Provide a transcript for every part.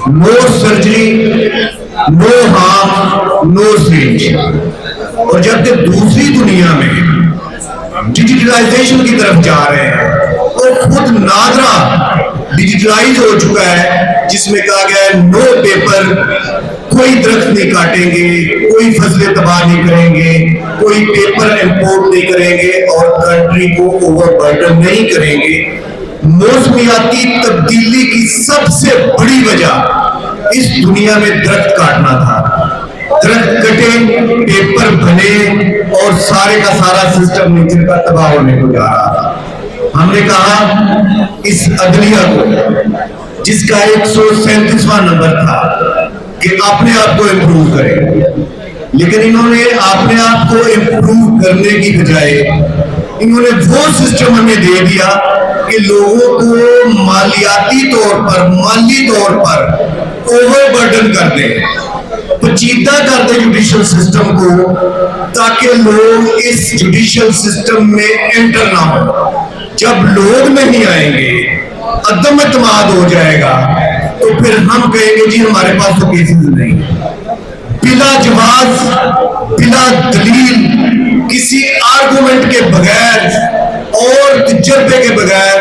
No surgery, no harm, no stage. और जब तक दूसरी दुनिया में डिजिटलाइजेशन की तरफ जा रहे हैं और खुद नादरा डिजिटलाइज हो चुका है, जिसमें कहा गया है नो पेपर, कोई दरख्त नहीं काटेंगे, कोई फसलें तबाह नहीं करेंगे, कोई पेपर इंपोर्ट नहीं करेंगे और कंट्री को ओवरबर्डन नहीं करेंगे। मौसमियाती तब्दीली की सबसे बड़ी वजह इस दुनिया में दरख्त काटना था। दरख्त कटे, पेपर बने और सारे का सारा सिस्टम नेचर का तबाह होने को जा रहा था। हमने कहा इस अदलिया को, जिसका 137वां नंबर था, कि अपने आप को इम्प्रूव करें, लेकिन इन्होंने अपने आप को इम्प्रूव करने की बजाय इन्होंने वो सिस्टम हमें दे दिया कि लोगों को मालियाती तौर पर, माली तौर पर ओवरबर्डन कर दे, पेचीदा कर दे जुडिशल सिस्टम को, ताकि लोग इस जुडिशल सिस्टम में एंटर ना हो। जब लोग नहीं आएंगे, अदम एतमाद हो जाएगा, तो फिर हम कहेंगे जी हमारे पास तो केसेस नहीं। बिला जवाब, बिला दलील, किसी आर्गुमेंट के बगैर और तजर्बे के बगैर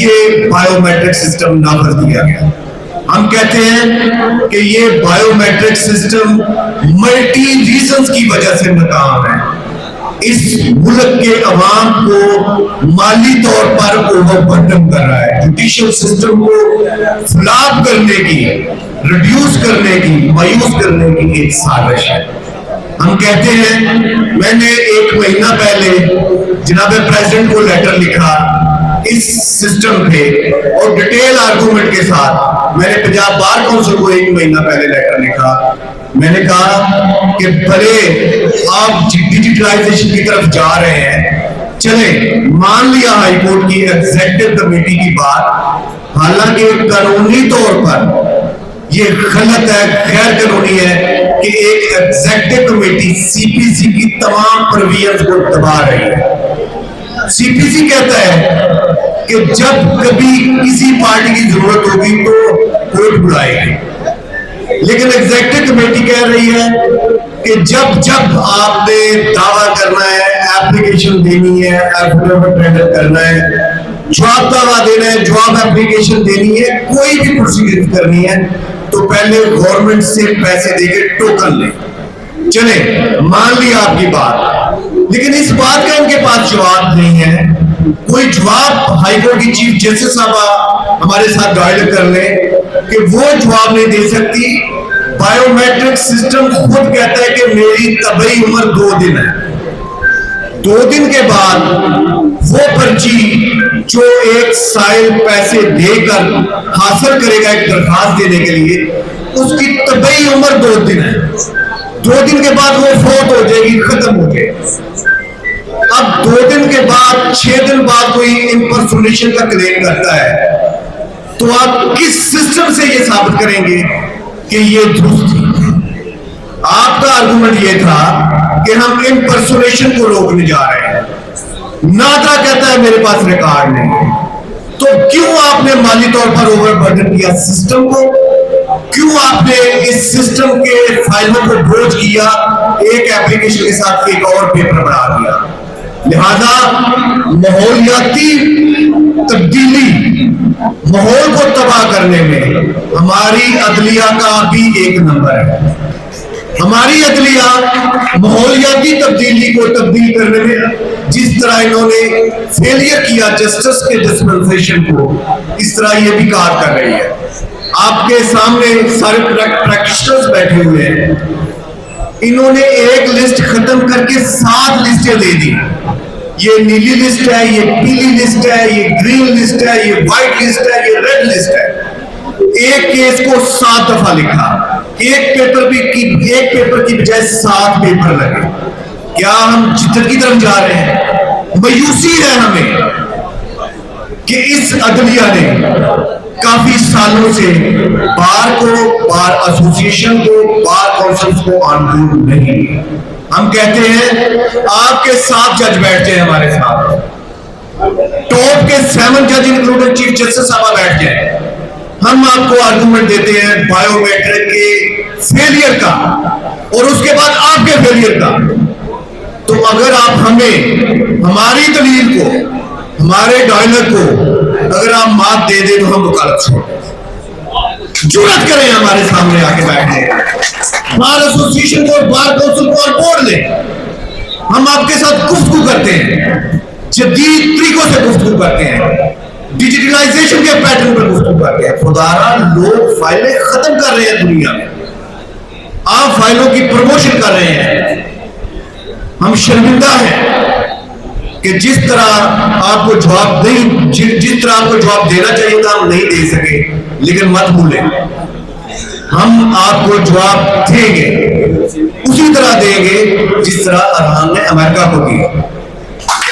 ये बायोमेट्रिक सिस्टम नाफिज किया गया। हम कहते हैं कि ये बायोमेट्रिक सिस्टम मल्टी रीजंस की वजह से नाकाम है। इस मुल्क के अवाम को माली तौर पर ओवरबर्डन कर रहा है। जुडिशल सिस्टम को फ्लॉप करने की, रिड्यूस करने की, मायूस करने की एक साजिश है। हम कहते हैं, मैंने 1 महीना पहले जनाब प्रेसिडेंट को लेटर लिखा इस सिस्टम पे और डिटेल आर्गुमेंट के साथ। मैंने पंजाब बार काउंसिल को 1 महीना पहले लेटर लिखा। मैंने कहा कि भले आप डिजिटलाइजेशन की तरफ जा रहे हैं, चले मान लिया हाई कोर्ट की एग्जीक्यूटिव कमेटी की बात, हालांकि कानूनी तौर पर ये गलत है, गैर कानूनी है कि एक एग्जीक्यूटिव कमेटी सीपीसी की तमाम प्रोविजंस को दबा रही है। सीपीसी कहता है कि जब कभी किसी पार्टी की जरूरत होगी तो कोर्ट बुलाएगी, लेकिन एग्जीक्यूटिव कमेटी कह रही है कि जब जब आपने दावा करना है, एप्लीकेशन देनी है, एफिडेविट टेंडर करना है, जवाब दावा देना है, जवाब एप्लीकेशन देनी है, कोई भी प्रोसीजर करनी है, तो पहले गवर्नमेंट से पैसे देके टोकन ले। चले मान लिया आपकी बात, लेकिन इस बात का इनके पास जवाब नहीं है। कोई जवाब हाईकोर्ट की चीफ जस्टिस साहब हमारे साथ गाइड कर ले कि वो जवाब नहीं दे सकती। बायोमेट्रिक सिस्टम खुद कहता है कि मेरी तबई उम्र 2 दिन है। 2 दिन के बाद वो पर्ची जो एक साइल पैसे देकर हासिल करेगा एक दरखास्त देने के लिए, उसकी तबई उम्र 2 दिन है। 2 दिन के बाद वो फौत हो जाएगी, खत्म हो जाएगी। अब 2 दिन के बाद 6 दिन बाद कोई इम्पर्सोनेशन का क्लेम करता है, तो आप किस सिस्टम से ये साबित करेंगे कि ये दुरुस्त थी? आपका आर्गुमेंट ये था कि हम इम्पर्सोनेशन को रोकने जा रहे हैं। नादरा कहता है मेरे पास रिकॉर्ड नहीं है। तो क्यों आपने माली तौर पर ओवरबर्डन किया सिस्टम को? क्यों आपने इस सिस्टम के फाइलों को बोझ किया, एक एप्लीकेशन के साथ एक और पेपर बढ़ा दिया? लिहाजा माहौलियाती तब्दीली, माहौल को तबाह करने में हमारी अदलिया का भी एक नंबर है। हमारी अदलिया माहौलियाती तब्दीली को तब्दील करने में जिस तरह इन्होंने फेलियर किया जस्टिस के डिस्पेंसेशन को, इस तरह ये भी कार कर रही है। आपके सामने सारे प्रैक्टिशनर्स बैठे हुए हैं, इन्होंने एक लिस्ट खत्म करके 7 लिस्टें दे दी। ये नीली लिस्ट है, ये पीली लिस्ट है, ये ग्रीन लिस्ट है, ये व्हाइट लिस्ट है, ये रेड लिस्ट है। एक केस को 7 दफा लिखा, एक पेपर की बजाय 7 पेपर लगे। क्या हम जिद्दत की तरफ जा रहे हैं? मायूसी है हमें कि इस अदलिया ने काफी सालों से बार को, बार एसोसिएशन को, बार काउंसिल को ऑनबोर्ड नहीं। हम कहते हैं आपके 7 जज बैठते हैं हमारे साथ, टॉप के 7 जज इंक्लूडिंग चीफ जस्टिस साहब बैठ जाए। ہم آپ کو آرگومنٹ دیتے ہیں بایومیٹرک کے فیلئر کا اور اس کے بعد آپ کے فیلئر کا. تو اگر آپ ہمیں ہماری دلیل کو ہمارے ڈائلگ کو اگر آپ مات دے دیں تو ہم وکالت چھوڑ دیں. جرأت کریں ہمارے سامنے آ کے بیٹھیں, بار ایسوسیشن کو اور بار کونسل کو اور بورڈ لیں. ہم آپ کے ساتھ گفتگو کرتے ہیں, جدید طریقوں سے گفتگو کرتے ہیں, ڈیجیٹلائزیشن کے پیٹرن پر گفتگو کرتے ہیں. خدارا لوگ فائلیں ختم کر رہے ہیں دنیا میں, آپ فائلوں کی پروموشن کر رہے ہیں. ہم شرمندہ ہیں کہ جس طرح آپ کو جواب نہیں, جس طرح آپ کو جواب دینا چاہیے تھا ہم نہیں دے سکے. لیکن مت بھولیں, ہم آپ کو جواب دیں گے, اسی طرح دیں گے جس طرح ارحان نے امریکہ کو دیا.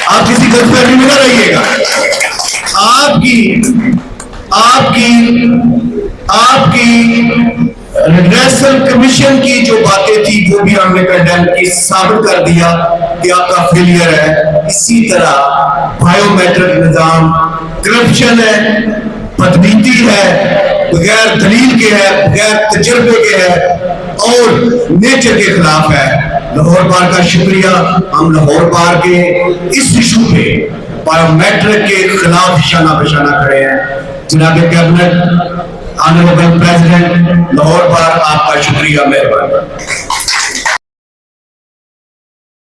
آپ کسی غلط فہمی میں نہ رہیے گا. آپ کی ریڈریسل کمیشن کی جو باتیں تھی وہ بھی ہم نے کنڈیم کی, ثابت کر دیا کہ آپ کا فیلئر ہے. اسی طرح بایو میٹرک نظام کرپشن ہے, بدنیتی ہے, بغیر دلیل کے ہے, بغیر تجربے کے ہے اور نیچر کے خلاف ہے. لاہور بار کا شکریہ, ہم لاہور بار کے اس ایشو پہ بایو میٹرک کے خلاف شانہ بشانہ کھڑے ہیں. جناب کیبنٹ, آنریبل پریزیڈنٹ, لاہور بار آپ کا شکریہ, مہربانی.